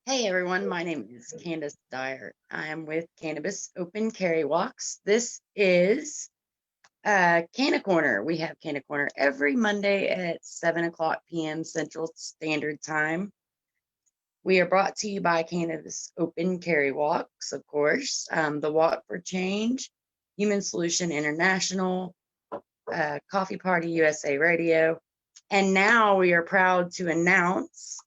Hey everyone, my name is Candice Dyer. I am with Cannabis Open Carry Walks. This is Canna Corner. We have Canna Corner every Monday at 7 o'clock p.m. Central Standard Time. We are brought to you by Cannabis Open Carry Walks, of course, the Walk for Change, Human Solution International, Coffee Party USA Radio, and now we are proud to announce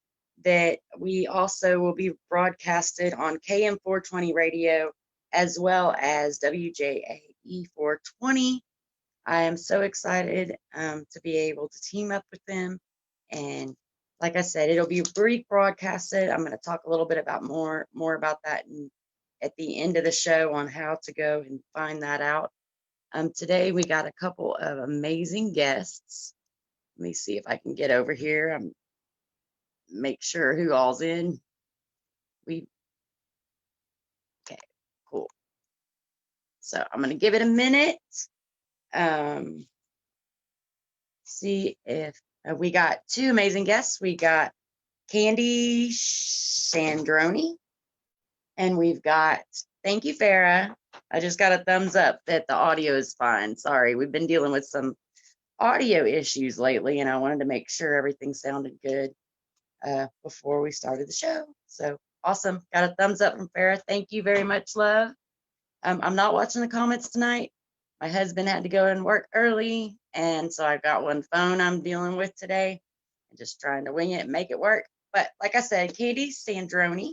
that we also will be broadcasted on KM 420 radio as well as WJAE 420. I am so excited to be able to team up with them. And like I said, it'll be brief broadcasted. I'm going to talk a little bit about more about that at the end of the show on how to go and find that out. Today we got a couple of amazing guests. Let me see if I can get over here. Make sure who all's in. Okay, cool. So I'm gonna give it a minute. See if we got two amazing guests. We got Candi Sandroni, and we've got, thank you, Farah. I just got a thumbs up that the audio is fine. Sorry, we've been dealing with some audio issues lately, and I wanted to make sure everything sounded good before we started the show. So awesome. Got a thumbs up from Farah. Thank you very much, love. I'm not watching the comments tonight. My husband had to go and work early, and so I've got one phone I'm dealing with today and just trying to wing it and make it work. But like I said, Candi Sandroni,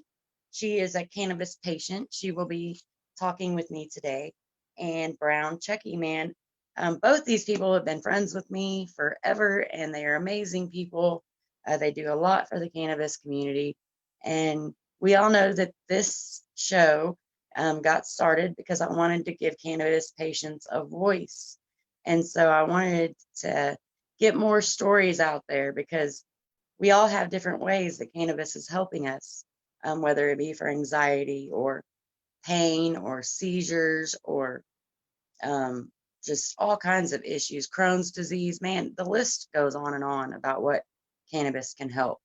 she is a cannabis patient. She will be talking with me today. And Brown Chucky, man, both these people have been friends with me forever, and they are amazing people. They do a lot for the cannabis community. And we all know that this show got started because I wanted to give cannabis patients a voice. And so I wanted to get more stories out there because we all have different ways that cannabis is helping us, whether it be for anxiety or pain or seizures or just all kinds of issues, Crohn's disease, man, the list goes on about what cannabis can help.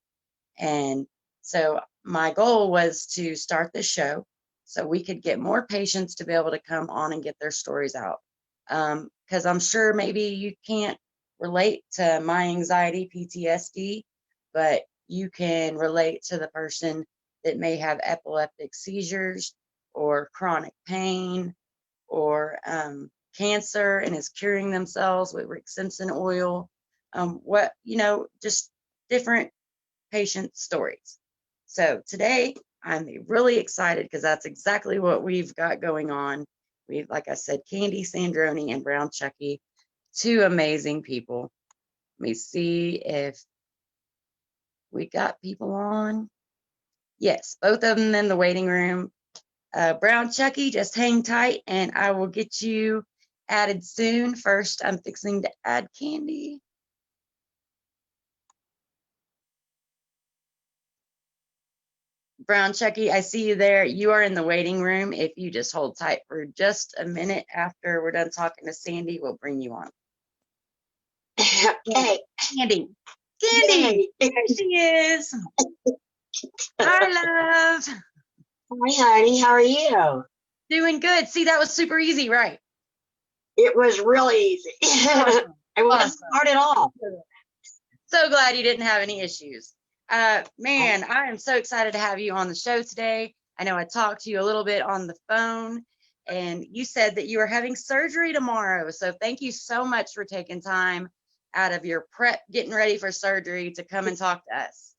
And so my goal was to start this show so we could get more patients to be able to come on and get their stories out. Because I'm sure maybe you can't relate to my anxiety, PTSD, but you can relate to the person that may have epileptic seizures or chronic pain or cancer and is curing themselves with Rick Simpson oil. Just different patient stories. So today I'm really excited because that's exactly what we've got going on. We've, like I said, Candi Sandroni and Brown Chucky, two amazing people. Let me see if we got people on. Yes, both of them in the waiting room. Brown Chucky, just hang tight and I will get you added soon. First, I'm fixing to add Candi. Brown Chucky, I see you there. You are in the waiting room. If you just hold tight for just a minute after we're done talking to Sandy, we'll bring you on. Hey, Candi. Candi, there she is. Hi, love. Hi, honey. How are you? Doing good. See, that was super easy, right? It was really easy. Awesome. It wasn't hard at all. So glad you didn't have any issues. Man, I am so excited to have you on the show today. I know I talked to you a little bit on the phone, and you said that you are having surgery tomorrow. So thank you so much for taking time out of your prep, getting ready for surgery to come and talk to us.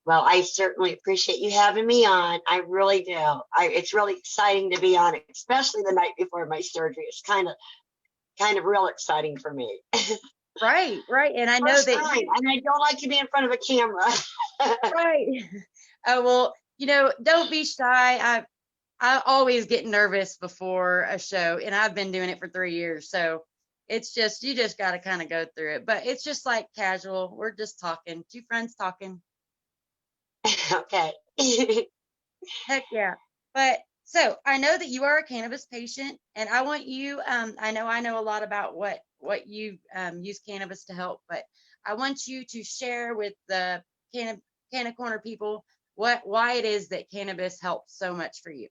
Well, I certainly appreciate you having me on. I really do. It's really exciting to be on, especially the night before my surgery. It's kind of real exciting for me. Right. And I know First that, time, and I don't like to be in front of a camera. right. Well, don't be shy. I always get nervous before a show, and I've been doing it for 3 years. So it's just, you just got to kind of go through it. But it's just like casual. We're just talking, two friends talking. Okay. Heck yeah. But so I know that you are a cannabis patient, and I want you, I know a lot about what you use cannabis to help, but I want you to share with the Canna Corner people why it is that cannabis helps so much for you.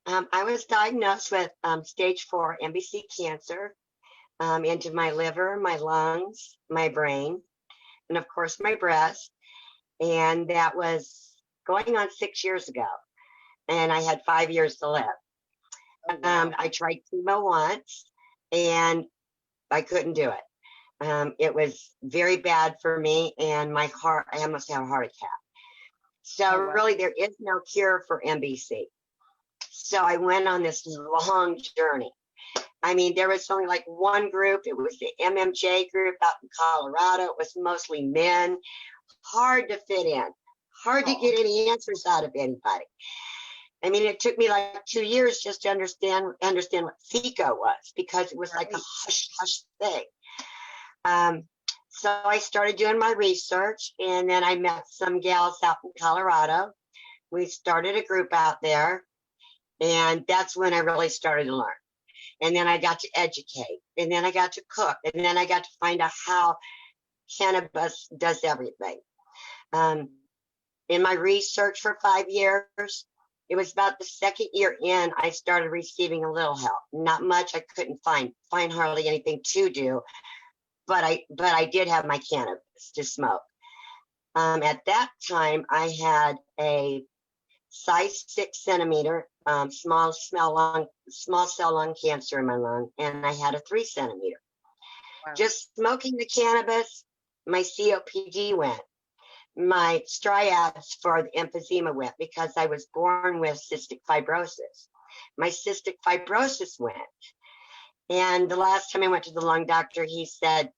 I was diagnosed with stage 4 MBC cancer into my liver, my lungs, my brain, and of course my breast. And that was going on 6 years ago. And I had 5 years to live. Oh, wow. I tried chemo once and I couldn't do it. It was very bad for me, and my heart, I almost had a heart attack. So Oh, wow. really, there is no cure for MBC. So I went on this long journey. I mean, there was only like one group. It was the MMJ group out in Colorado. It was mostly men, hard to fit in, hard to get any answers out of anybody. I mean, it took me like 2 years just to understand what FICO was, because it was like a hush hush thing. So I started doing my research, and then I met some gals out in Colorado. We started a group out there, and that's when I really started to learn. And then I got to educate, and then I got to cook, and then I got to find out how cannabis does everything. In my research for 5 years, it was about the second year in, I started receiving a little help. Not much. I couldn't find hardly anything to do, but I did have my cannabis to smoke. At that time, I had a size 6 centimeter small cell lung cancer in my lung, and I had a 3 centimeter. Wow. Just smoking the cannabis, my COPD went. My striads for the emphysema went, because I was born with cystic fibrosis. My cystic fibrosis went. And the last time I went to the lung doctor, he said,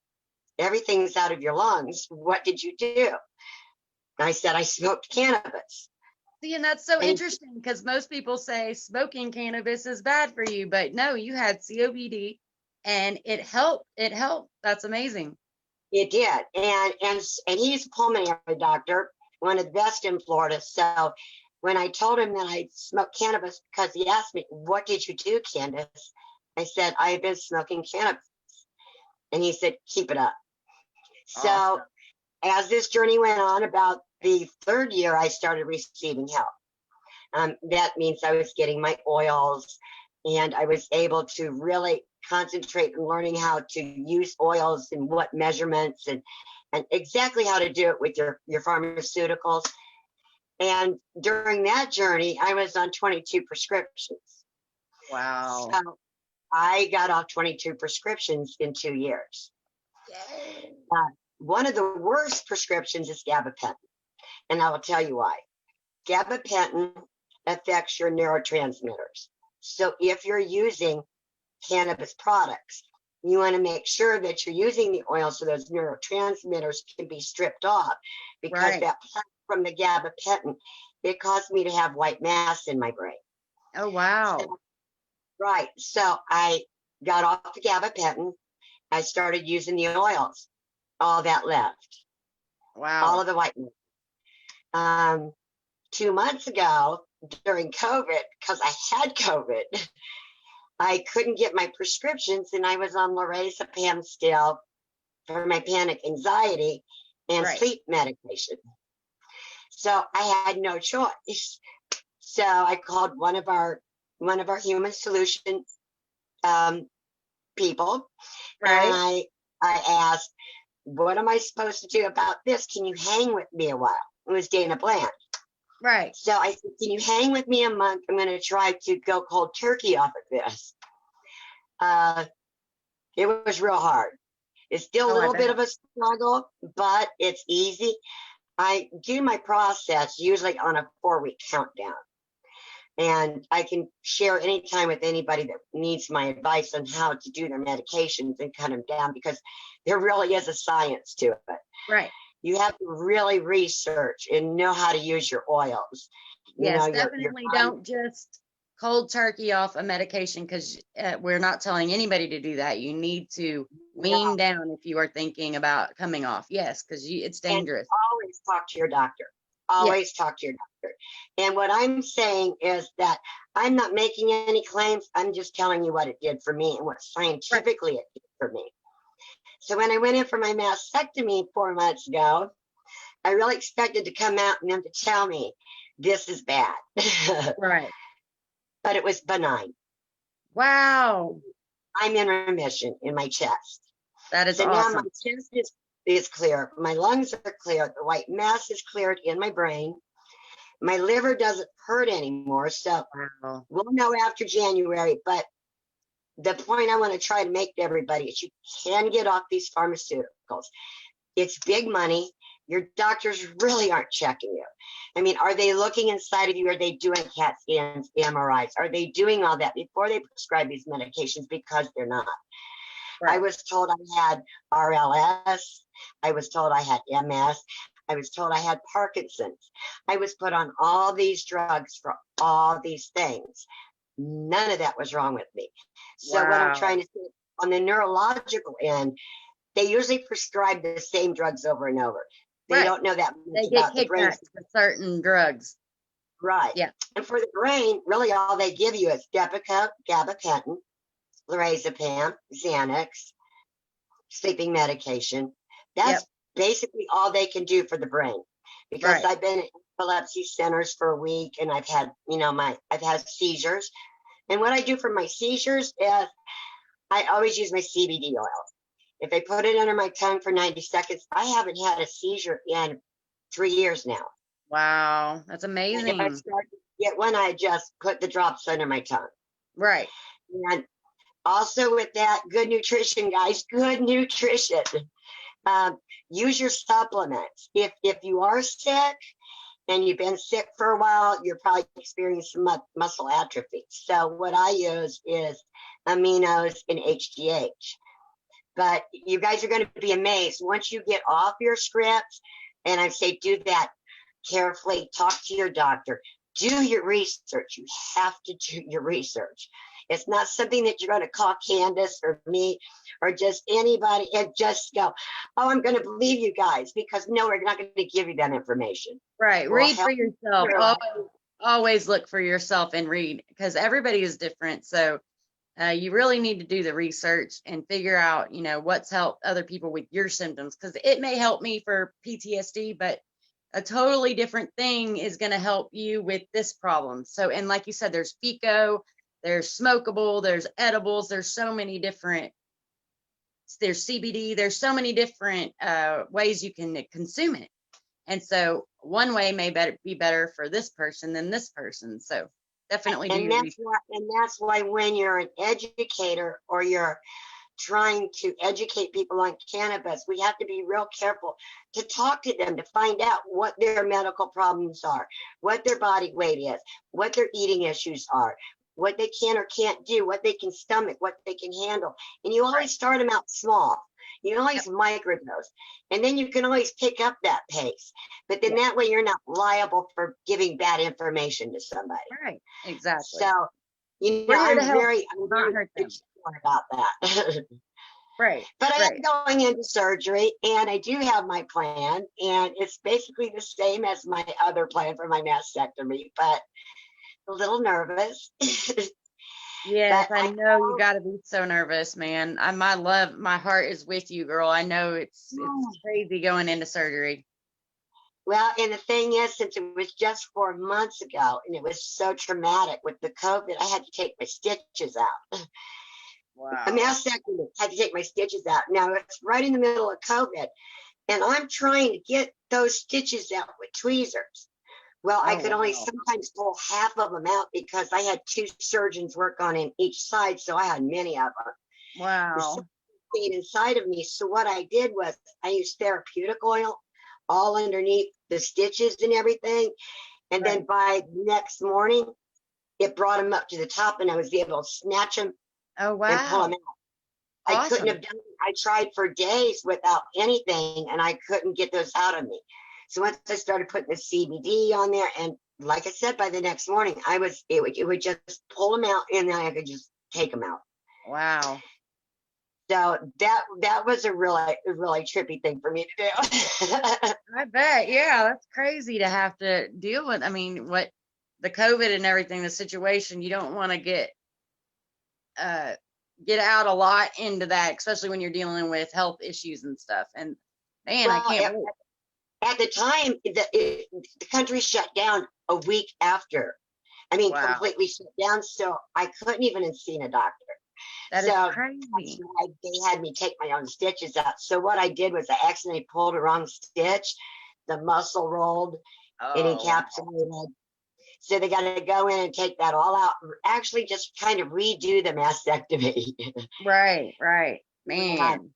everything's out of your lungs. What did you do? I said, I smoked cannabis. See, and that's so interesting, because most people say smoking cannabis is bad for you, but no, you had COPD and it helped. It helped. That's amazing. It did. And he's a pulmonary doctor, one of the best in Florida. So when I told him that I smoked cannabis, because he asked me, what did you do, Candis? I said, I've been smoking cannabis. And he said, keep it up. So Awesome. as this journey went on, about the 3rd year, I started receiving help. That means I was getting my oils, and I was able to really concentrate on learning how to use oils and what measurements, and exactly how to do it with your pharmaceuticals. And during that journey, I was on 22 prescriptions. Wow. So I got off 22 prescriptions in 2 years. Yay. One of the worst prescriptions is gabapentin, and I will tell you why. Gabapentin affects your neurotransmitters. So if you're using cannabis products, you want to make sure that you're using the oil so those neurotransmitters can be stripped off, because that plant from the gabapentin, it caused me to have white mass in my brain. Oh, wow. So I got off the gabapentin. I started using the oils. All that left. Wow. All of the white mass. 2 months ago, during COVID, because I had COVID, I couldn't get my prescriptions, and I was on lorazepam still for my panic anxiety and sleep medication. So I had no choice. So I called one of our human solution people, and I asked, what am I supposed to do about this? Can you hang with me a while? It was Dana Bland. Right. So I said, can you hang with me a month? I'm going to try to go cold turkey off of this. It was real hard. It's still a little bit of a struggle, but it's easy. I do my process usually on a 4-week countdown. And I can share anytime with anybody that needs my advice on how to do their medications and cut them down, because there really is a science to it. Right. You have to really research and know how to use your oils. Yes, definitely don't just cold turkey off a medication, because we're not telling anybody to do that. You need to wean down if you are thinking about coming off. Yes, because it's dangerous. And always talk to your doctor. Always talk to your doctor. And what I'm saying is that I'm not making any claims. I'm just telling you what it did for me and what scientifically it did for me. So when I went in for my mastectomy 4 months ago, I really expected to come out and them to tell me this is bad. Right. But it was benign. Wow. I'm in remission in my chest. That is So now my awesome. chest is clear. My lungs are clear. The white mass is cleared in my brain. My liver doesn't hurt anymore. So Wow. we'll know after January. But the point I want to try to make to everybody is you can get off these pharmaceuticals. It's big money. Your doctors really aren't checking you. I mean, are they looking inside of you? Are they doing CAT scans, MRIs? Are they doing all that before they prescribe these medications? Because they're not. I Right. was told I had RLS. I was told I had MS. I was told I had Parkinson's. I was put on all these drugs for all these things. None of that was wrong with me. So what I'm Wow. trying to say on the neurological end, they usually prescribe the same drugs over and over. They Right. don't know that much They get about the brain. kickbacks for certain drugs. Right. Yeah. And for the brain, really all they give you is Depakote, gabapentin, lorazepam, Xanax, sleeping medication. Yep. That's basically all they can do for the brain. Because Right. I've been in epilepsy centers for a week and I've had, I've had seizures. And what I do for my seizures is I always use my CBD oil. If I put it under my tongue for 90 seconds, I haven't had a seizure in 3 years now. Wow. That's And if I amazing. start to get one, I just put the drops under my tongue. Right. And also with that, good nutrition, guys, good nutrition. Use your supplements. If you are sick and you've been sick for a while, you're probably experiencing some muscle atrophy. So what I use is aminos and HGH. But you guys are going to be amazed once you get off your scripts. And I say, do that carefully. Talk to your doctor. Do your research. You have to do your research. It's not something that you're going to call Candis or me or just anybody and just go, oh, I'm going to believe you guys, because no, we're not going to give you that information. Right. We'll Read for help yourself. you. Always look for yourself and read, because everybody is different. So you really need to do the research and figure out, what's helped other people with your symptoms, because it may help me for PTSD, but a totally different thing is going to help you with this problem. So, and like you said, there's FICO, there's smokable, there's edibles, there's CBD, there's so many different ways you can consume it. And so one way may be better for this person than this person. So definitely do And your research. that's why when you're an educator or you're trying to educate people on cannabis, we have to be real careful to talk to them to find out what their medical problems are, what their body weight is, what their eating issues are, what they can or can't do, what they can stomach, what they can handle. And you always start them out small. You always microdose, and then you can always pick up that pace. But then that way you're not liable for giving bad information to somebody. Right. Exactly. So, We're here to I'm help, very not hurt them. particular about that. Right. But I am Right. going into surgery, and I do have my plan, and it's basically the same as my other plan for my mastectomy, but a little nervous. Yes, But I know you got to be so nervous, man. My heart is with you, girl. I know it's crazy going into surgery. Well, and the thing is, since it was just 4 months ago, and it was so traumatic with the COVID, I had to take my stitches out. A Wow. mastectomy, I had to take my stitches out. Now it's right in the middle of COVID, and I'm trying to get those stitches out with tweezers. Well, I could only sometimes pull half of them out because I had 2 surgeons work on in each side, so I had many of them. Wow. The stayed inside of me. So what I did was I used therapeutic oil all underneath the stitches and everything. And then by next morning, it brought them up to the top, and I was able to snatch them Oh, and pull them wow. out. I couldn't Awesome. have done it. I tried for days without anything, and I couldn't get those out of me. So once I started putting the CBD on there, and like I said, by the next morning, it would just pull them out, and then I could just take them out. Wow. So that was a really trippy thing for me to do. I bet. Yeah, that's crazy to have to deal with. I mean, what the COVID and everything, the situation, you don't want to get out a lot into that, especially when you're dealing with health issues and stuff. And man, I Well, can't wait. At the time, the country shut down a week after. I mean, Wow. completely shut down. So I couldn't even have seen a doctor. That So is that's crazy. why they had me take my own stitches out. So what I did was I accidentally pulled a wrong stitch. The muscle rolled and Oh, wow. encapsulated. So they got to go in and take that all out. Actually, just kind of redo the mastectomy. Right. Yeah, Man,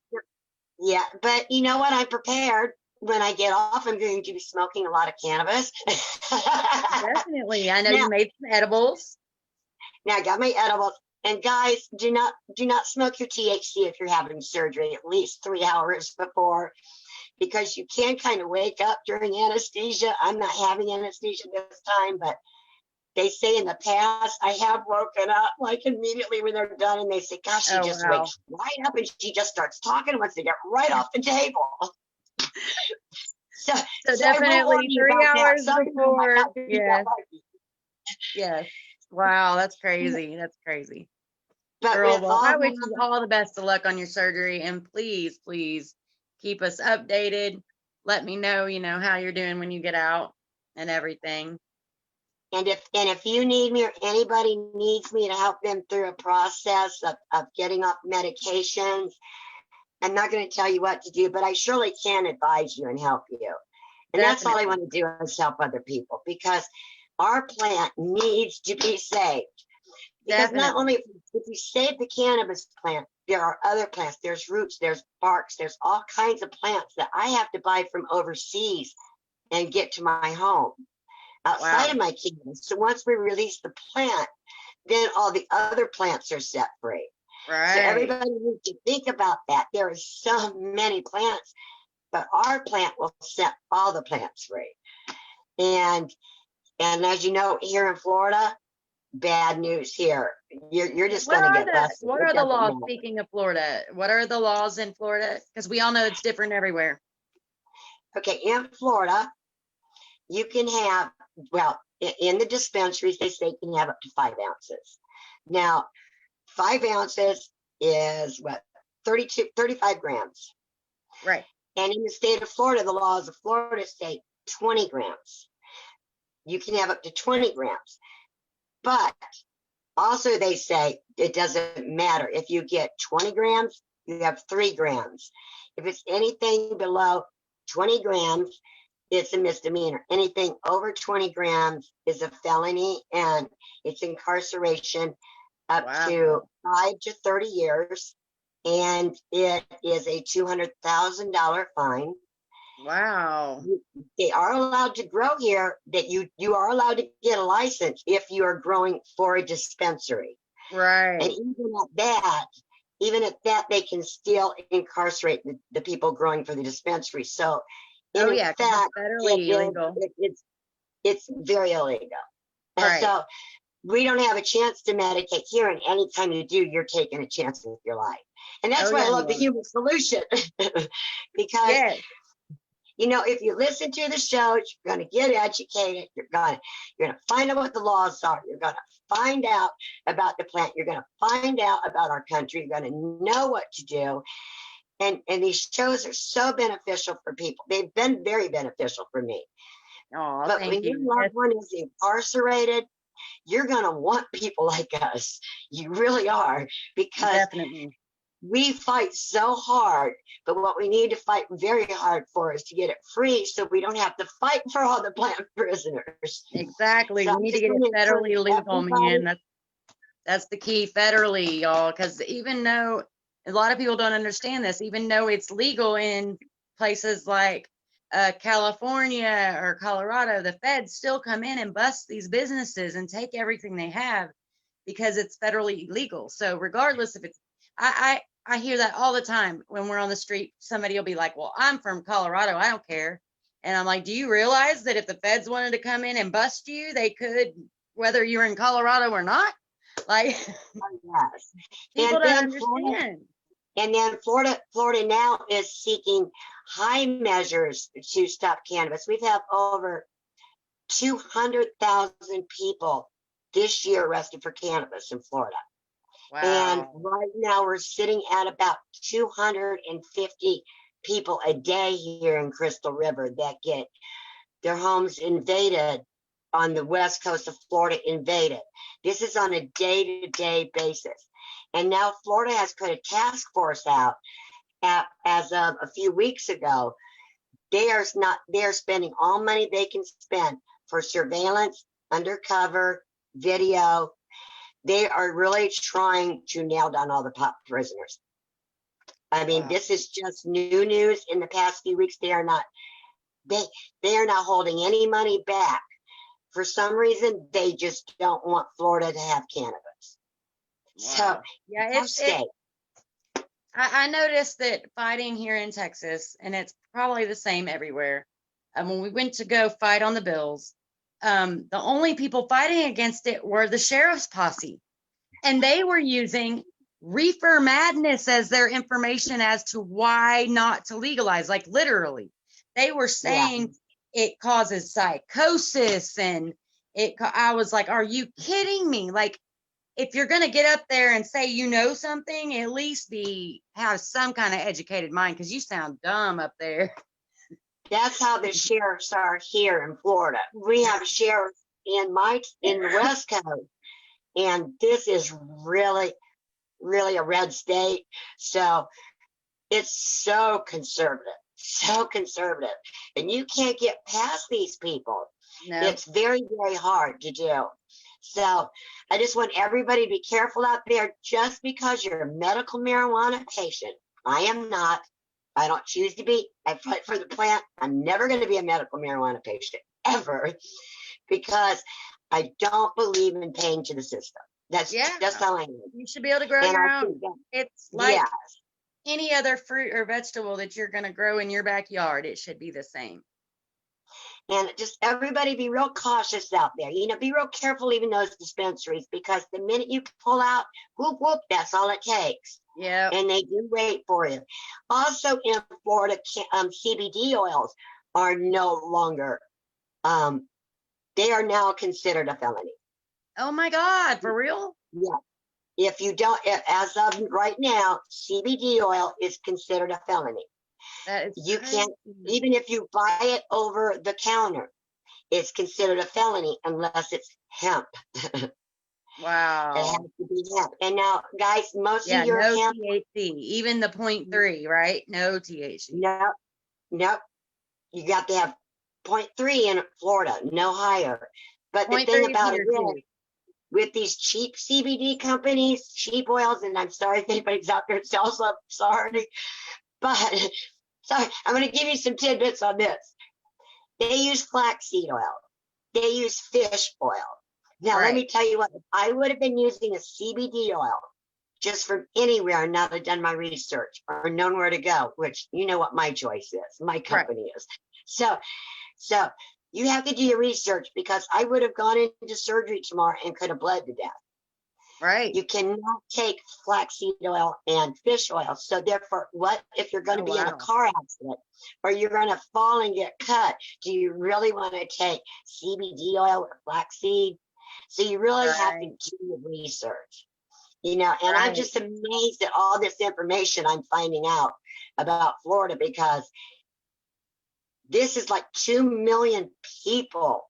yeah, but you know what? I'm prepared. When I get off, I'm going to be smoking a lot of cannabis. definitely. I know now, you made some edibles. now I got my edibles. And guys, do not smoke your THC if you're having surgery at least 3 hours before, because you can kind of wake up during anesthesia. I'm not having anesthesia this time, but they say in the past I have woken up like immediately when they're done, and they say, "Gosh, she Oh, just wow. wakes right up and she just starts talking once they get right off the table." So, So so I will warn definitely you three about that. hours Some people might before. not be that Yes, lucky. yes. Wow, that's crazy. That's crazy. But Girl, with well, all I wish you that, all the best of luck on your surgery, and please keep us updated. Let me know, how you're doing when you get out and everything. and if you need me or anybody needs me to help them through a process of getting off medications, I'm not going to tell you what to do, but I surely can advise you and help you. And that's all I Definitely. want to do is help other people, because our plant needs to be saved. Because not Definitely. only if you save the cannabis plant, there are other plants, there's roots, there's barks, there's all kinds of plants that I have to buy from overseas and get to my home outside Wow. of my kingdom. So once we release the plant, then all the other plants are set free. So Right. everybody needs to think about that. There are so many plants, but our plant will set all the plants free. And as you know, here in Florida, bad news here. You're just What going to are get the busted. what It are the doesn't laws, matter. speaking of Florida? What are the laws in Florida? Because we all know it's different everywhere. Okay, in Florida, you can have, well, in the dispensaries, they say you can have up to 5 ounces. Now, 5 ounces is what, 35 grams. Right. And in the state of Florida, the laws of Florida state 20 grams. You can have up to 20 grams. But also, they say it doesn't matter. If you get 20 grams, you have 3 grams. If it's anything below 20 grams, it's a misdemeanor. Anything over 20 grams is a felony, and it's incarceration up to Wow. 5 to 30 years. And it is a $200,000 fine. Wow. They are allowed to grow here, that you are allowed to get a license if you are growing for a dispensary. And Right. even at that, they can still incarcerate the people growing for the dispensary. So in Oh yeah, because it's effect, federally illegal. it's very illegal. And Right. so we don't have a chance to medicate here, and anytime you do, you're taking a chance with your life. And that's Oh why I yeah, love you the are. human solution. Because Yes. if you listen to the show, you're going to get educated. You're going to find out what the laws are. You're going to find out about the plant. You're going to find out about our country. You're going to know what to do. And these shows are so beneficial for people. They've been very beneficial for me. Oh, But thank when your you. loved Yes, one is incarcerated, you're going to want people like us. You really are, because definitely. we fight so hard, but what we need to fight very hard for is to get it free, so we don't have to fight for all the plant prisoners. Exactly. So We I'm need to just get going it to encourage federally legal, man. everybody. That's the key, federally, y'all. Because even though a lot of people don't understand this, even though it's legal in places like California or Colorado, the feds still come in and bust these businesses and take everything they have because it's federally illegal. So regardless if it's, I hear that all the time when we're on the street. Somebody will be like, "Well, I'm from Colorado. I don't care." And I'm like, "Do you realize that if the feds wanted to come in and bust you, they could, whether you're in Colorado or not?" Like, Yes. people And don't then Florida, understand. Florida now is seeking high measures to stop cannabis. We've had over 200,000 people this year arrested for cannabis in Florida. And Wow. right now we're sitting at about 250 people a day here in Crystal River that get their homes invaded on the west coast of Florida invaded. This is on a day-to-day basis. And now Florida has put a task force out as of a few weeks ago. They are spending all money they can spend for surveillance, undercover, video. They are really trying to nail down all the prisoners. I mean, this is just new news. In the past few weeks, they are not holding any money back. For some reason, they just don't want Florida to have cannabis. So yeah, I noticed that fighting here in Texas, and it's probably the same everywhere. When we went to go fight on the bills, the only people fighting against it were the sheriff's posse, and they were using reefer madness as their information as to why not to legalize. Like literally, they were saying it causes psychosis, and I was like, are you kidding me? Like, if you're going to get up there and say you know something, at least have some kind of educated mind, because you sound dumb up there. That's how the sheriffs are here in Florida. We have sheriffs in the West Coast, and this is really, really a red state. So it's so conservative, and you can't get past these people. No. It's very, very hard to do. So I just want everybody to be careful out there. Just because you're a medical marijuana patient, I am not. I don't choose to be. I fight for the plant. I'm never going to be a medical marijuana patient, ever, because I don't believe in paying to the system. That's how I am. You should be able to grow your own. It's like any other fruit or vegetable that you're going to grow in your backyard. It should be the same. And just everybody be real cautious out there. Be real careful leaving those dispensaries, because the minute you pull out, whoop, whoop, that's all it takes. Yeah. And they do wait for you. Also in Florida, CBD oils are no longer, they are now considered a felony. Oh my God, for real? Yeah. If you don't, as of right now, CBD oil is considered a felony. You can't, even if you buy it over the counter, it's considered a felony unless it's hemp. Wow. It has to be hemp. And now, guys, most of your hemp, THC, even the 0.3, right? No THC. No. You got to have 0.3 in Florida, no higher. But the thing about it is, with these cheap CBD companies, cheap oils, and I'm sorry if anybody's out there sells them, sorry. But sorry, I'm going to give you some tidbits on this. They use flaxseed oil. They use fish oil. Now, let me tell you what, if I would have been using a CBD oil just from anywhere and not have done my research or known where to go, which you know what my choice is, my company is. So you have to do your research, because I would have gone into surgery tomorrow and could have bled to death. Right. You cannot take flaxseed oil and fish oil. So therefore, what if you're going to be in a car accident or you're going to fall and get cut? Do you really want to take CBD oil or flaxseed? So you really have to do your research, and I'm just amazed at all this information I'm finding out about Florida, because this is like 2 million people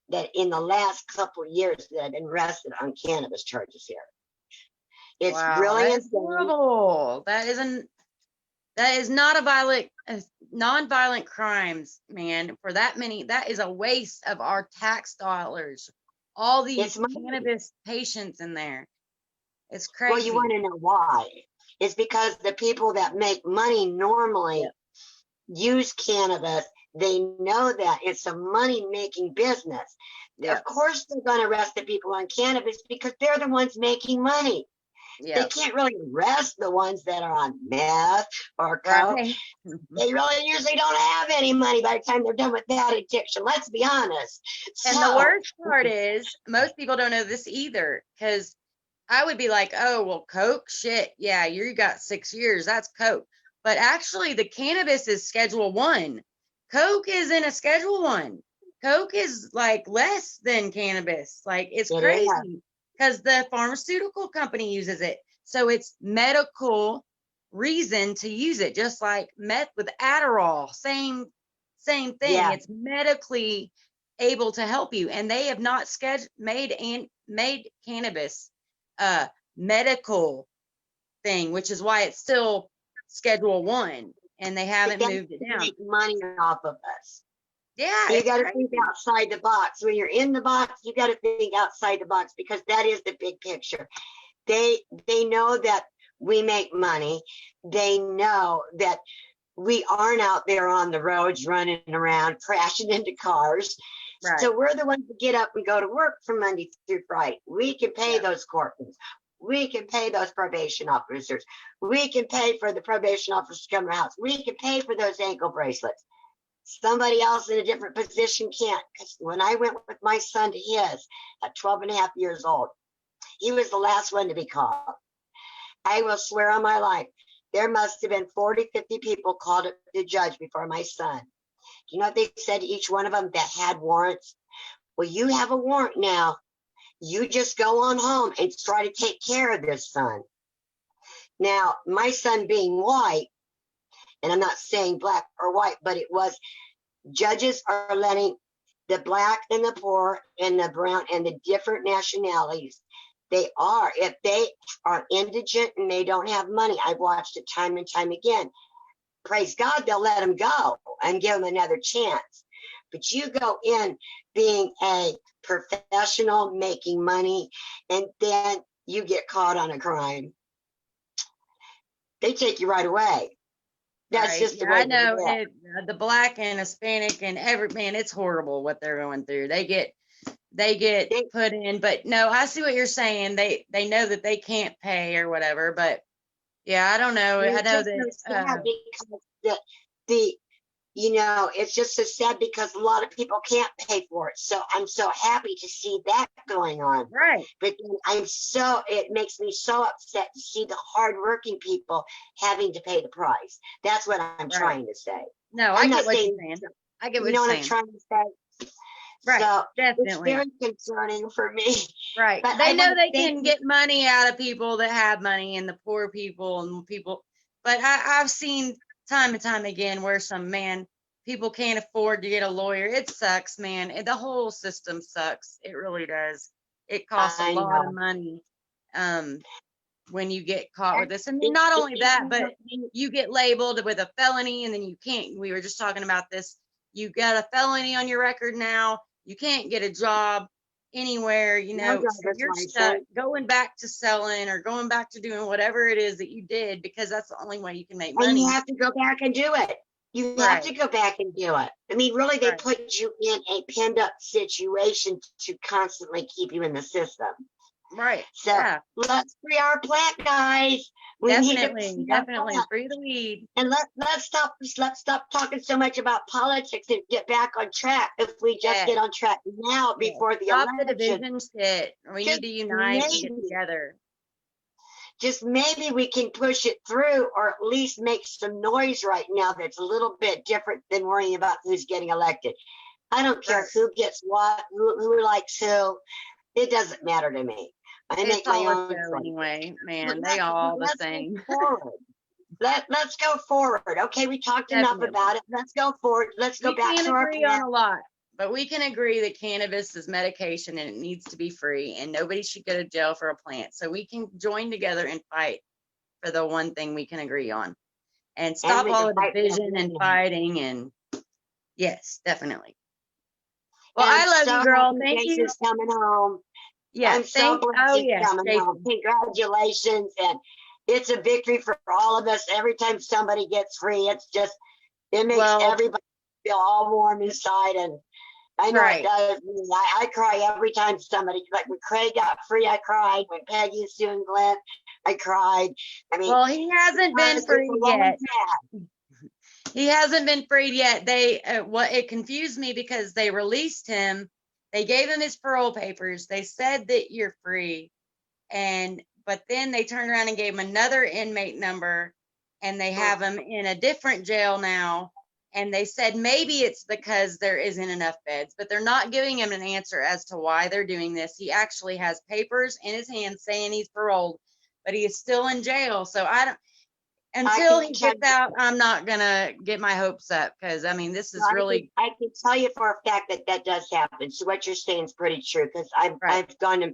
that in the last couple of years that have been arrested on cannabis charges here. It's really horrible. That is not non-violent crimes, man. For that many, that is a waste of our tax dollars. All these cannabis patients in there. It's crazy. Well, you want to know why? It's because the people that make money normally use cannabis. They know that it's a money-making business. Of course, they're going to arrest the people on cannabis because they're the ones making money. They can't really arrest the ones that are on meth or coke. They really usually don't have any money by the time they're done with that addiction. Let's be honest. And the worst part is, most people don't know this either, because I would be like, oh, well, coke, shit, yeah, you got 6 years, that's coke. But actually, the cannabis is Schedule 1. Coke is in a Schedule 1. Coke is like less than cannabis. Like, it's crazy, because the pharmaceutical company uses it. So it's medical reason to use it, just like meth with Adderall, same thing. Yeah. It's medically able to help you, and they have not made cannabis a medical thing, which is why it's still Schedule 1, and they But haven't that's moved it to down. make money off of us. Yeah, You it's got to think crazy. outside the box. When you're in the box, you got to think outside the box, because that is the big picture. They know that we make money. They know that we aren't out there on the roads running around crashing into cars. Right. So we're the ones that get up and go to work from Monday through Friday. We can pay Yeah. those courtrooms. We can pay those probation officers. We can pay for the probation officers to come to the house. We can pay for those ankle bracelets. Somebody else in a different position can't. Because when I went with my son to his at 12 and a half years old, he was the last one to be called. I will swear on my life, there must have been 40, 50 people called up to the judge before my son. Do you know what they said to each one of them that had warrants? Well, you have a warrant now. You just go on home and try to take care of this son. Now, my son being white, and I'm not saying black or white, but it was, judges are letting the black and the poor and the brown and the different nationalities, they are, if they are indigent and they don't have money, I've watched it time and time again, praise God, they'll let them go and give them another chance. But you go in being a professional, making money, and then you get caught on a crime, they take you right away. That's Right. just the Yeah, way I it know is. the black and Hispanic and every man, it's horrible what they're going through. They get They, put in, but no, I see what you're saying. They know that they can't pay or whatever, but yeah, I don't know. I it's know just that so sad because the it's just so sad because a lot of people can't pay for it. So I'm so happy to see that going on. right. But then it makes me so upset to see the hardworking people having to pay the price. That's what I'm Right. trying to say. No, I I'm not get what you're saying, saying. I get you what know you're what I'm saying. trying to say? Right. So it's Definitely. very concerning for me. Right. But They I know want to they thank can you. get money out of people that have money and the poor people and people. But I've seen time and time again where people can't afford to get a lawyer. It sucks, man. The whole system sucks. It really does. It costs a I lot know. of money when you get caught with And this. And then not only that, but it- you get labeled with a felony and then you can't. We were just talking about this. You got a felony on your record now. You can't get a job anywhere, no so driver's you're stuck license. going back to selling or going back to doing whatever it is that you did because that's the only way you can make And you money. have to go back and do it. You have Right, to go back and do it. I mean, really, they right, put you in a pinned up situation to constantly keep you in the system. right. So Yeah, let's free our plant, guys. We need to definitely, free our definitely. plant. Free the weed. And let's stop talking so much about politics and get back on track. If we just Yeah, get on track now yeah. before the Stop the election, division shit. We need just to unite and get maybe together. just maybe we can push it through, or at least make some noise right now that's a little bit different than worrying about who's getting elected. I don't care Right. who gets what, who likes who. It doesn't matter to me. I It's make my all a own show choice. anyway, But man. They all the let's go same. forward. Let's go forward. Okay, we talked enough Definitely. about it. Let's go forward. Let's go We back can't to our agree on plan. a lot, but we can agree that cannabis is medication and it needs to be free and nobody should go to jail for a plant. So we can join together and fight for the one thing we can agree on and And stop we all can the fight for division and everyone. fighting. And yes, definitely. Well, And I'm I love so you, girl. happy Thank you. Jason's coming home. Yeah. I'm so blessed Oh he's yes, coming home. Jason. Congratulations. And it's a victory for all of us. Every time somebody gets free, it makes Well, everybody feel all warm inside. And I know it right. does. I cry every time somebody, like when Craig got free, I cried. When Peggy and Sue and Glenn, I cried. I mean, Well, he hasn't been it's a freed long yet. path. He hasn't been freed yet. What it confused me because they released him. They gave him his parole papers. They said that you're free, but then they turned around and gave him another inmate number, and they have him in a different jail now. And they said maybe it's because there isn't enough beds, but they're not giving him an answer as to why they're doing this. He actually has papers in his hand saying he's paroled, but he is still in jail. So I don't. until can he tell gets out, I'm not gonna get my hopes up because I mean, this is really I can tell you for a fact that that does happen. So what you're saying is pretty true because right.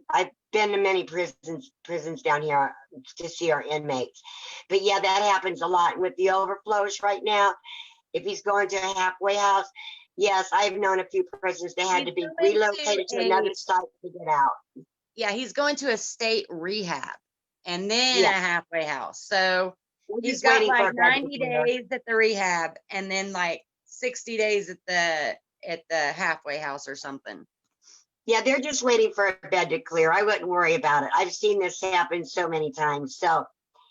I've been to many prisons down here to see our inmates. But yeah, that happens a lot. And with the overflows right now, if he's going to a halfway house, yes, I've known a few prisoners that had He's to be going relocated to another site to get out. yeah, he's going to a state rehab and then a Yeah, halfway house. So we're he's just got waiting for like a bed to 90 clear. days at the rehab and then like 60 days at the halfway house or something. Yeah, they're just waiting for a bed to clear. I wouldn't worry about it. I've seen this happen so many times. So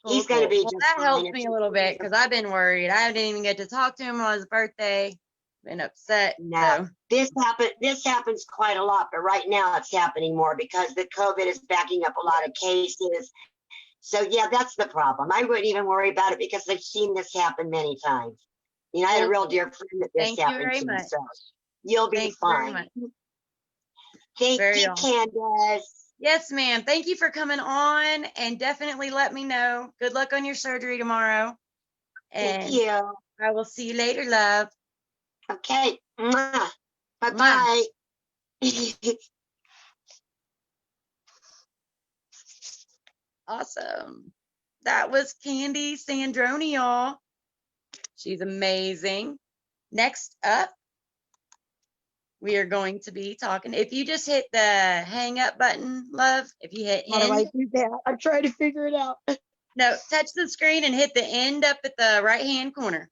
Cool, he's going to cool. be Well, just that fine. helps It's me a just little bit because I've been worried. I didn't even get to talk to him on his birthday. Been upset. no, So this happens quite a lot, but right now it's happening more because the COVID is backing up a lot of cases. So yeah, that's the problem. I wouldn't even worry about it because I've seen this happen many times. You know, I had a real cool. dear friend that this Thank you happened very to, much. so you'll be Thank you very fine. much. Thank Very you, awesome. Candace. Yes, ma'am. Thank you for coming on and definitely let me know. Good luck on your surgery tomorrow. Thank And you. I will see you later, love. Okay. Mwah. Mwah. Bye-bye. Awesome. That was Candy Sandroni, y'all. She's amazing. Next up, we are going to be talking. If you just hit the hang up button, love, if you hit How do I end, do that? I'm trying to figure it out. no, touch the screen and hit the end up at the right hand corner.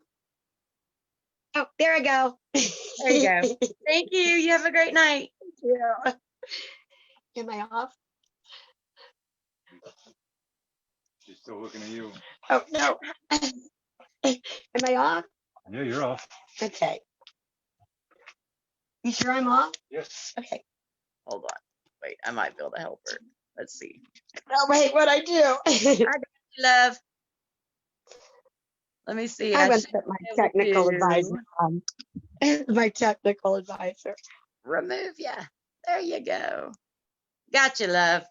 Oh, there I go. There you go. Thank you. You have a great night. Yeah. Am I off? She's still looking at you. Oh, no. Am I off? Yeah, you're off. Okay. You sure I'm off? Yes. Okay. Hold on. Wait, I might be able to help her. Let's see. Oh, wait, what'd I do? I got you, love. Let me see. I'm I going should to put my be able technical to advisor on. My technical advisor. remove you. There you go. Gotcha, love.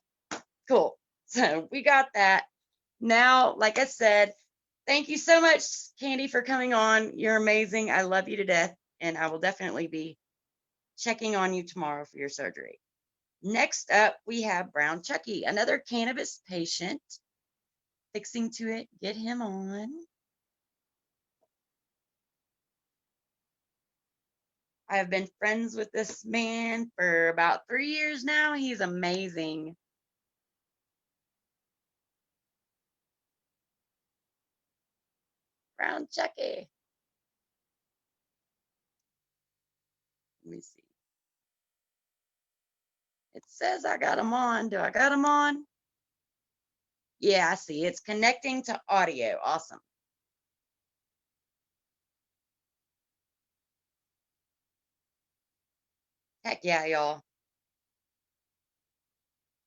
Cool. So we got that. Now, like I said, thank you so much, Candy, for coming on. You're amazing. I love you to death. And I will definitely be checking on you tomorrow for your surgery. Next up, we have Brown Chucky, another cannabis patient. Fixing to it. Get him on. I have been friends with this man for about 3 years now. He's amazing. Brown Chucky. Let me see. It says I got him on. Do I got him on? Yeah, I see. It's connecting to audio. Awesome. Heck yeah, y'all.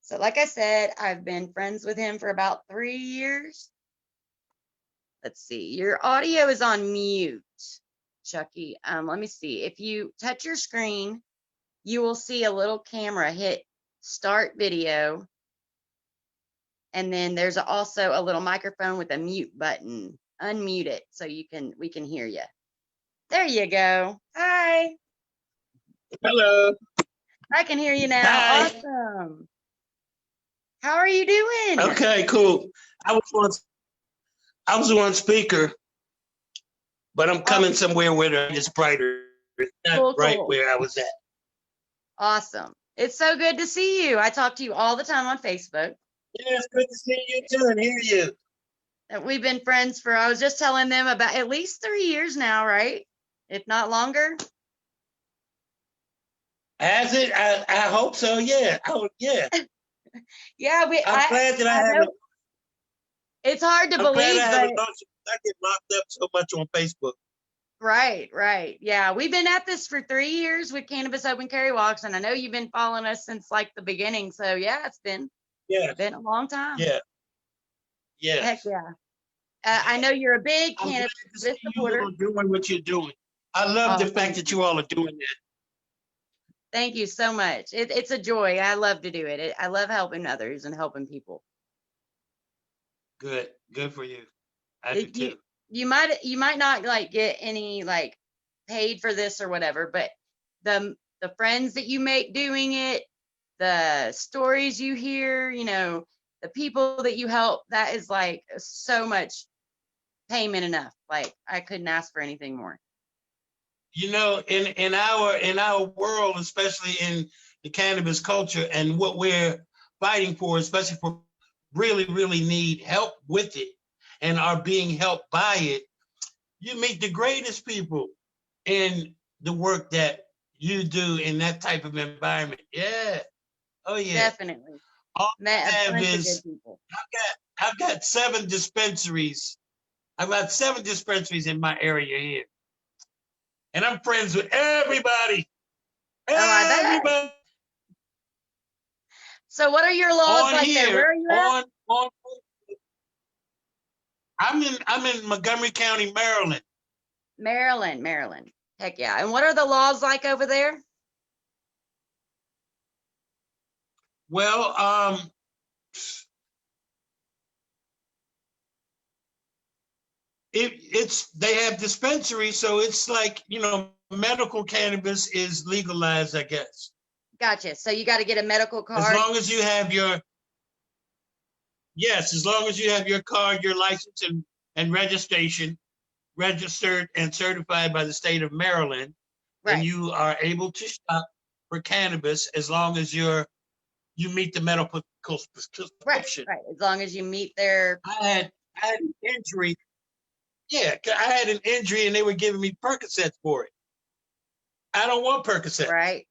So like I said, I've been friends with him for about 3 years. Let's see. Your audio is on mute, Chucky. Let me see. If you touch your screen, you will see a little camera hit start video. And then there's also a little microphone with a mute button. Unmute it so we can hear you. There you go. Hi. Hello. I can hear you now. Hi. Awesome. How are you doing? Okay, cool. I was on speaker, but I'm coming somewhere where it's brighter. It's not Cool, right cool. where I was at. Awesome. It's so good to see you. I talk to you all the time on Facebook. Yeah, it's good to see you too and hear you. We've been friends for, I was just telling them about at least 3 years now, right? If not longer. Has it? I hope so. Yeah. Oh, yeah. Yeah, I'm glad that I know haven't. it's hard to I'm glad believe, I but haven't lost. I get locked up so much on Facebook. right. Yeah, we've been at this for 3 years with Cannabis Open Carry Walks, and I know you've been following us since like the beginning. So yeah, it's been Yeah. a long time. Yeah. Yeah. Heck yeah. I know you're a big I'm glad cannabis to see you supporter. all doing what you're doing. I love the fact that you all are doing that. Thank you so much. It's a joy. I love to do it. I love helping others and helping people. Good. Good for you. I do You too. you might not like get any like paid for this or whatever, but the friends that you make doing it, the stories you hear, you know, the people that you help, that is like so much payment enough. Like I couldn't ask for anything more. You know, in our world, especially in the cannabis culture, and what we're fighting for, especially for really need help with it and are being helped by it, you meet the greatest people in the work that you do in that type of environment. Yeah. Oh yeah. Definitely. All Met I a have bunch of is good people. I've got 7 dispensaries. I've got 7 dispensaries in my area here. And I'm friends with everybody. Oh, I bet. Everybody So what are your laws on like there? here. Where are you at? On I'm in Montgomery County, Maryland. Maryland. Heck yeah. And what are the laws like over there? Well, it's they have dispensaries, so it's like, you know, medical cannabis is legalized, I guess. Gotcha. So you got to get a medical As card. long as you have your Yes, as long as you have your card, your license and registration, registered and certified by the state of Maryland, then Right. you are able to shop for cannabis as long as you meet the medical Right. prescription. Right. As long as you meet their I had an injury. Yeah, I had an injury and they were giving me Percocets for it. I don't want Percocets. right.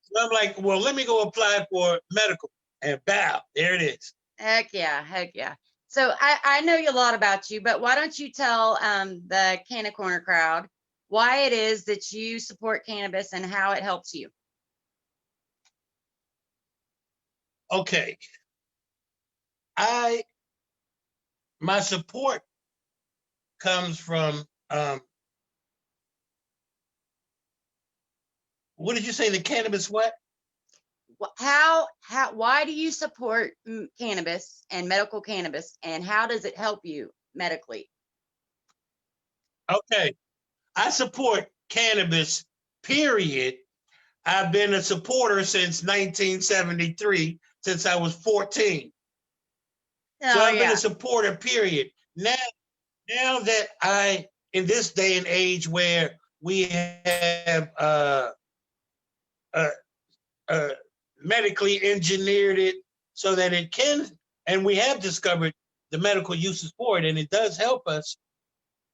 So I'm like, well, let me go apply for medical. And bow, there it is. Heck yeah. Heck yeah. So I know a lot about you, but why don't you tell the Canna Corner crowd why it is that you support cannabis and how it helps you? Okay. My support comes from what did you say? The cannabis what? Why do you support cannabis and medical cannabis, and how does it help you medically? Okay. I support cannabis, period. I've been a supporter since 1973, since I was 14. So Oh I've been yeah. a supporter, period. Now that in this day and age where we have medically engineered it so that it can, and we have discovered the medical uses for it, and it does help us.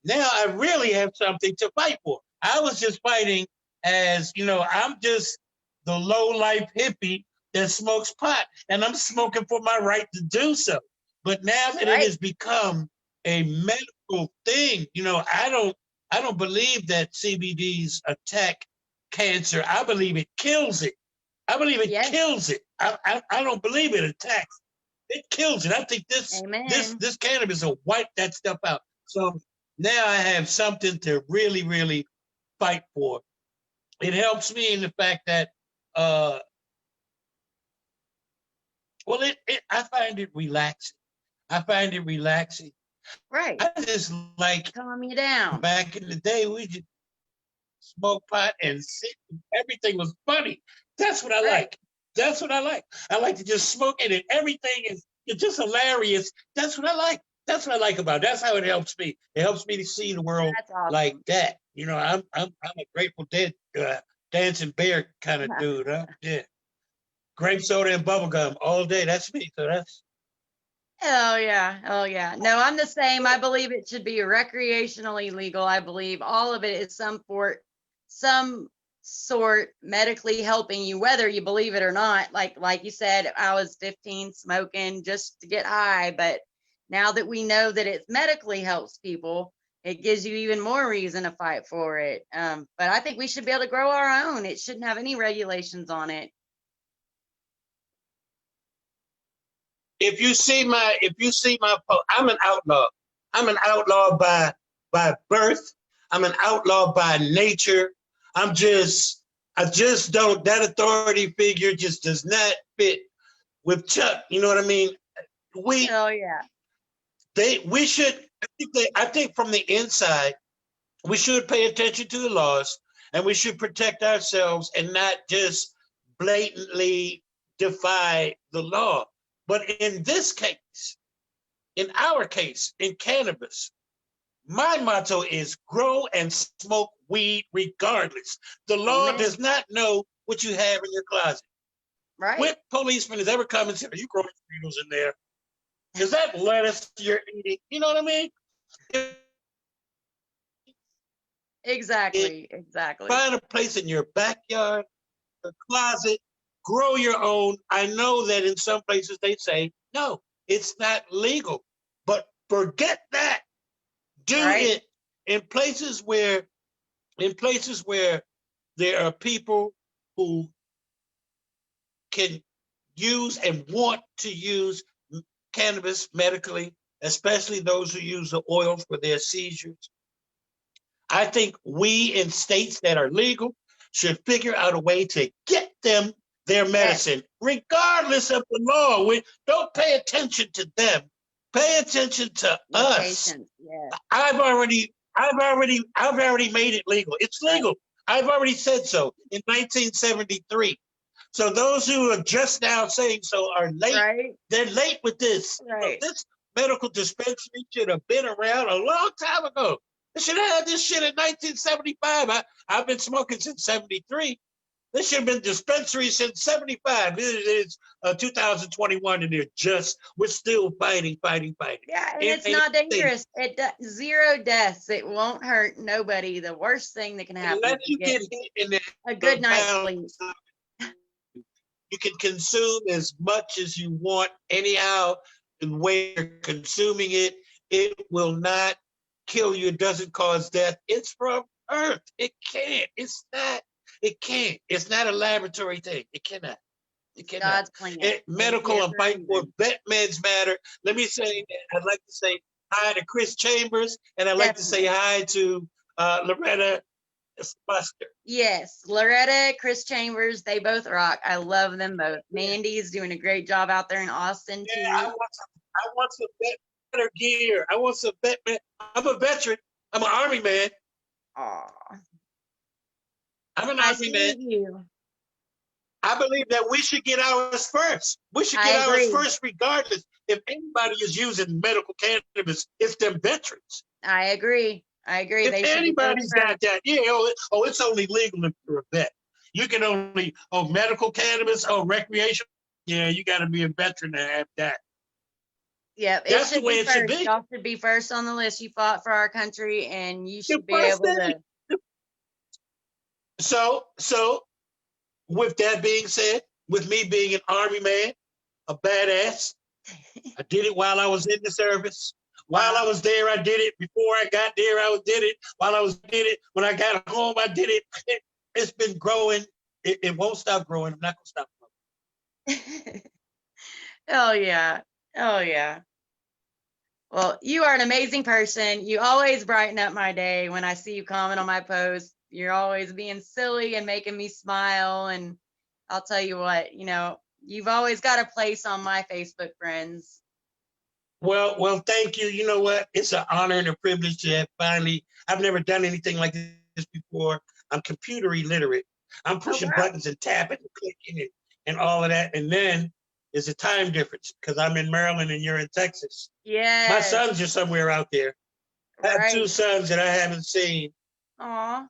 Now I really have something to fight for. I was just fighting as, you know, I'm just the low life hippie that smokes pot, and I'm smoking for my right to do so. But now that it has become a medical thing, you know, I don't believe that CBDs attack cancer. I believe it kills it. I believe it kills it. I don't believe it attacks. It kills it. I think this cannabis will wipe that stuff out. So now I have something to really fight for. It helps me in the fact that I find it relaxing. Right. I just like Calm you down. back in the day we just smoke pot and sit. Everything was funny. That's what I like. That's what I like. I like to just smoke it and everything is just hilarious. That's what I like. That's what I like about it. That's how it helps me. It helps me to see the world That's awesome. like that. You know, I'm a Grateful Dead dancing bear kind of dude, huh? Yeah. Grape soda and bubble gum all day. That's me. So that's Oh yeah. Oh yeah. No, I'm the same. I believe it should be recreationally legal. I believe all of it is some sort medically helping you, whether you believe it or not. Like you said, I was 15 smoking just to get high, but now that we know that it medically helps people, it gives you even more reason to fight for it. But I think we should be able to grow our own. It shouldn't have any regulations on it. if you see my I'm an outlaw. I'm an outlaw by birth. I'm an outlaw by nature. I just don't, that authority figure just does not fit with Chuck. You know what I mean? Oh yeah. We should I think from the inside, we should pay attention to the laws and we should protect ourselves and not just blatantly defy the law. But in this case, in our case, in cannabis, my motto is grow and smoke weed regardless. The law Amen. does not know what you have in your closet. Right. What policeman has ever come and said, are you growing tomatoes in there? Is that lettuce you're eating? You know what I mean? Exactly. Exactly. Find a place in your backyard, a closet, grow your own. I know that in some places they say, no, it's not legal. But forget that. Do Right. it in places where there are people who can use and want to use cannabis medically, especially those who use the oil for their seizures. I think we in states that are legal should figure out a way to get them their medicine, regardless of the law. We don't pay attention to them. Pay attention to The us. patients. Yeah. I've already made it legal. It's legal. I've already said so in 1973. So those who are just now saying so are late. Right. They're late with this. Right. This medical dispensary should have been around a long time ago. They should have had this shit in 1975. I've been smoking since 73. This should have been dispensary since 75. It is 2021 and we're still fighting. Yeah, and it's not dangerous. Zero deaths. It won't hurt nobody. The worst thing that can happen Unless is you get get hit in the a good night's pound, sleep. you can consume as much as you want anyhow. The way you're consuming it, it will not kill you. It doesn't cause death. It's from earth. It can't. It's not. It can't. It's not a laboratory thing. It cannot. It cannot. God's plan. Medical Yes, and fighting for vet meds matter. Let me say, I'd like to say hi to Chris Chambers, and I'd like to say hi to Loretta Buster. Yes, Loretta, Chris Chambers, they both rock. I love them both. Mandy's doing a great job out there in Austin too. Yeah, I want some better gear. I want some vet man. I'm a veteran. I'm an army man. Aw, I'm an I army see man. you. I believe that we should get ours first. We should I get ours agree. first, regardless. If anybody is using medical cannabis, it's them veterans. I agree. They If should be anybody's first. got that, yeah, it's only legal if you're a vet. You can only, medical cannabis, recreational. Yeah, you got to be a veteran to have that. Yep, That's it the should way be it should first. be. Y'all should be first on the list. You fought for our country, and you should be first able thing. to. So, with that being said, with me being an army man, a badass, I did it while I was in the service. While I was there, I did it. Before I got there, I did it. While I was did it. When I got home, I did it. It's been growing. It won't stop growing. I'm not gonna stop growing. Hell yeah. Oh yeah. Well, you are an amazing person. You always brighten up my day when I see you comment on my posts. You're always being silly and making me smile. And I'll tell you what, you've always got a place on my Facebook friends. Well, thank you. You know what? It's an honor and a privilege to have finally. I've never done anything like this before. I'm computer illiterate. I'm pushing buttons and tapping and clicking and all of that. And then there's a time difference because I'm in Maryland and you're in Texas. Yeah. My sons are somewhere out there. I have two sons that I haven't seen. Aw.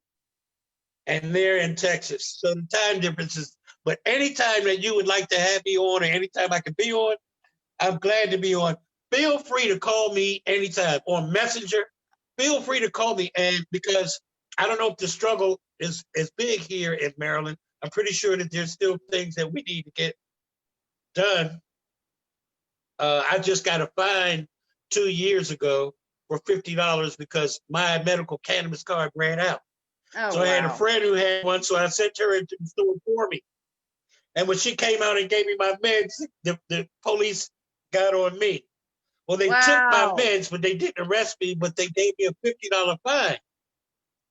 And they're in Texas. So the time differences. But anytime that you would like to have me on or anytime I can be on, I'm glad to be on. Feel free to call me anytime on Messenger. Feel free to call me. And because I don't know if the struggle is as big here in Maryland, I'm pretty sure that there's still things that we need to get done. I just got a fine 2 years ago for $50 because my medical cannabis card ran out. Oh, so I had a friend who had one, so I sent her into the store for me. And when she came out and gave me my meds, the police got on me. Well, they took my meds, but they didn't arrest me, but they gave me a $50 fine.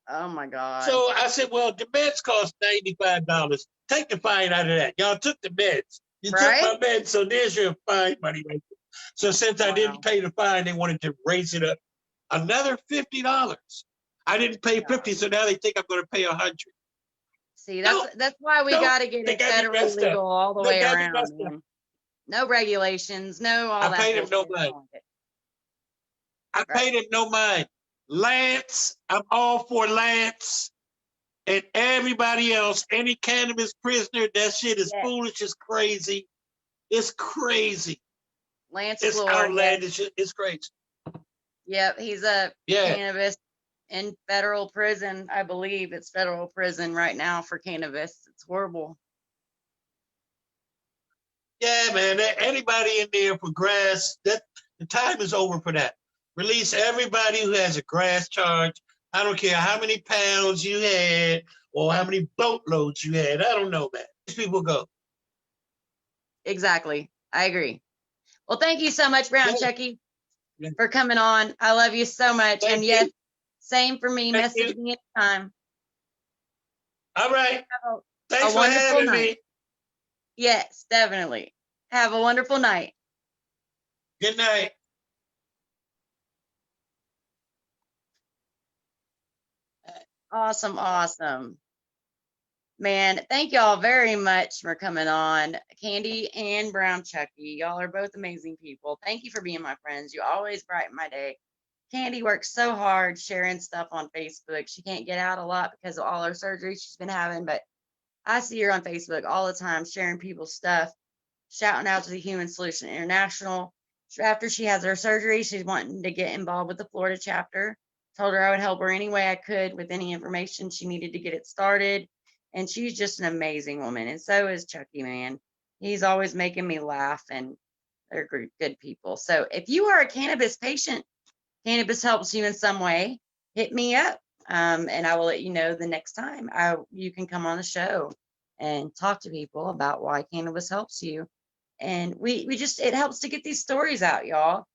Oh my God. So I said, well, the meds cost $95. Take the fine out of that. Y'all took the meds. You took my meds, so there's your fine money right there. So since I didn't pay the fine, they wanted to raise it up another $50. I didn't pay Yeah. 50, so now they think I'm going to pay 100. See, No, that's why we no, got to get they it got me federally messed up. legal all the They way got me around, messed up. man. No regulations, no all I that paid him no bullshit. I mind. don't like it. I Right. paid him no mind. Lance, I'm all for Lance and everybody else. Any cannabis prisoner, that shit is Yes. foolish. It's crazy. It's crazy. Lance It's Floor, yes. outlandish. It's crazy. Yep, he's a Yeah. cannabis in federal prison. I believe it's federal prison right now for cannabis. It's horrible. Yeah, man. Anybody in there for grass, that the time is over for that. Release everybody who has a grass charge. I don't care how many pounds you had or how many boatloads you had. I don't know, man. These people go. Exactly. I agree. Well, thank you so much, Brown Yeah. Chucky, Yeah. for coming on. I love you so much. Thank And yes, you. same for me. Thank Message you. me anytime. All right. Have Thanks for wonderful having night. me. Yes, definitely. Have a wonderful night. Good night. Awesome, awesome. Man, thank y'all very much for coming on. Candy and Brown Chucky. Y'all are both amazing people. Thank you for being my friends. You always brighten my day. Candy works so hard sharing stuff on Facebook. She can't get out a lot because of all her surgery she's been having, but I see her on Facebook all the time sharing people's stuff, shouting out to the Human Solution International. After she has her surgery, she's wanting to get involved with the Florida chapter. Told her I would help her any way I could with any information she needed to get it started. And she's just an amazing woman. And so is Chucky, man. He's always making me laugh, and they're good people. So if you are a cannabis patient, cannabis helps you in some way, hit me up. And I will let you know the next time you can come on the show and talk to people about why cannabis helps you. And we just, it helps to get these stories out, y'all,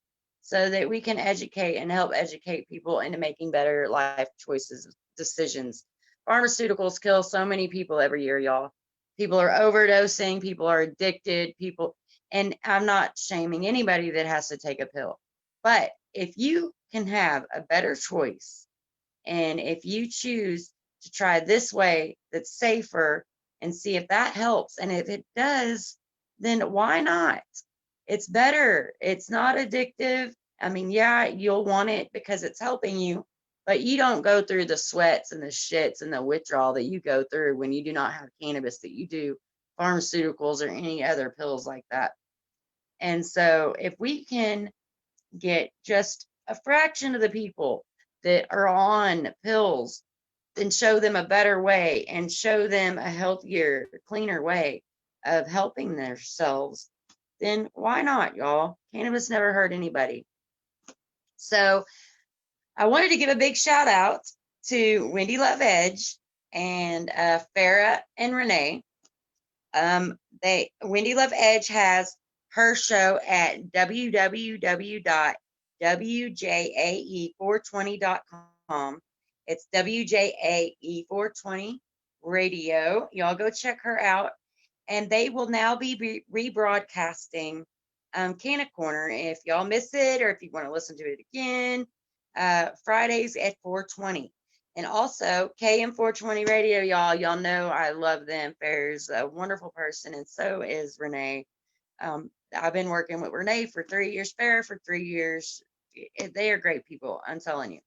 so that we can educate and help educate people into making better life choices, decisions. Pharmaceuticals kill so many people every year, y'all. People are overdosing, people are addicted, and I'm not shaming anybody that has to take a pill. But if you can have a better choice, and if you choose to try this way that's safer and see if that helps, and if it does, then why not? It's better. It's not addictive. I mean, yeah, you'll want it because it's helping you, but you don't go through the sweats and the shits and the withdrawal that you go through when you do not have cannabis, that you do pharmaceuticals or any other pills like that. And so if we can get just a fraction of the people that are on pills and show them a better way and show them a healthier, cleaner way of helping themselves, then why not, y'all? Cannabis never hurt anybody. So I wanted to give a big shout out to Wendy Love Edge and Farah and Renee. Wendy Love Edge has her show at www.wjae420.com. It's WJAE420 Radio. Y'all go check her out. And they will now be rebroadcasting Canna Corner. If y'all miss it or if you want to listen to it again, Fridays at 420. And also KM420 Radio, y'all know I love them. Farrah's a wonderful person, and so is Renee. I've been working with Renee for 3 years, Farrah for 3 years. They are great people, I'm telling you.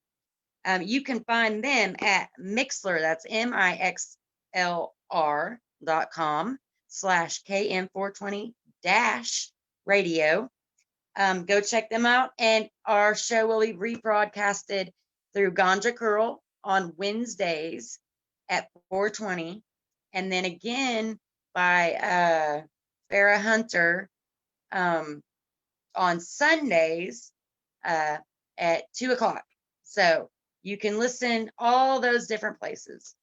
You can find them at Mixlr, that's mixlr.com/KM420-radio. Go check them out. And our show will be rebroadcasted through Ganja Curl on Wednesdays at 420. And then again by Farrah Hunter on Sundays at 2 o'clock. So you can listen all those different places.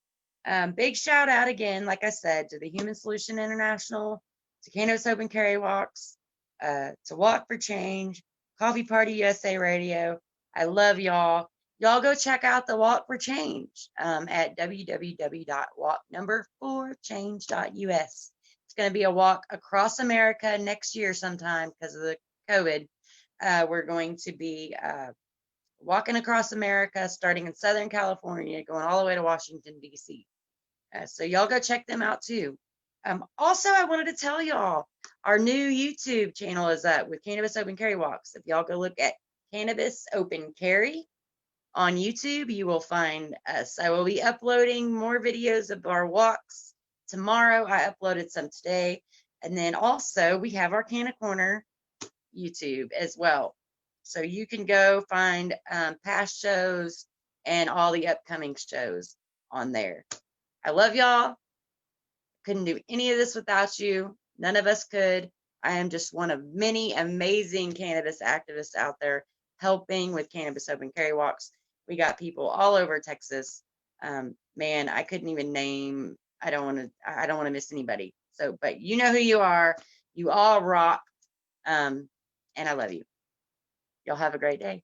Big shout out again, like I said, to the Human Solution International, to Candis Open Carry Walks, to Walk for Change, Coffee Party USA Radio. I love y'all. Y'all go check out the Walk for Change at www.walk4change.us. It's going to be a walk across America next year sometime because of the COVID. We're going to be walking across America, starting in Southern California, going all the way to Washington, D.C. So y'all go check them out too. Also, I wanted to tell y'all our new YouTube channel is up with Cannabis Open Carry Walks. If y'all go look at Cannabis Open Carry on YouTube, you will find us. I will be uploading more videos of our walks tomorrow. I uploaded some today. And then also we have our Canna Corner YouTube as well. So you can go find past shows and all the upcoming shows on there. I love y'all. Couldn't do any of this without you. None of us could. I am just one of many amazing cannabis activists out there helping with Cannabis Open Carry Walks. We got people all over Texas. Man, I couldn't even name. I don't want to miss anybody. So, but you know who you are. You all rock. And I love you. Y'all have a great day.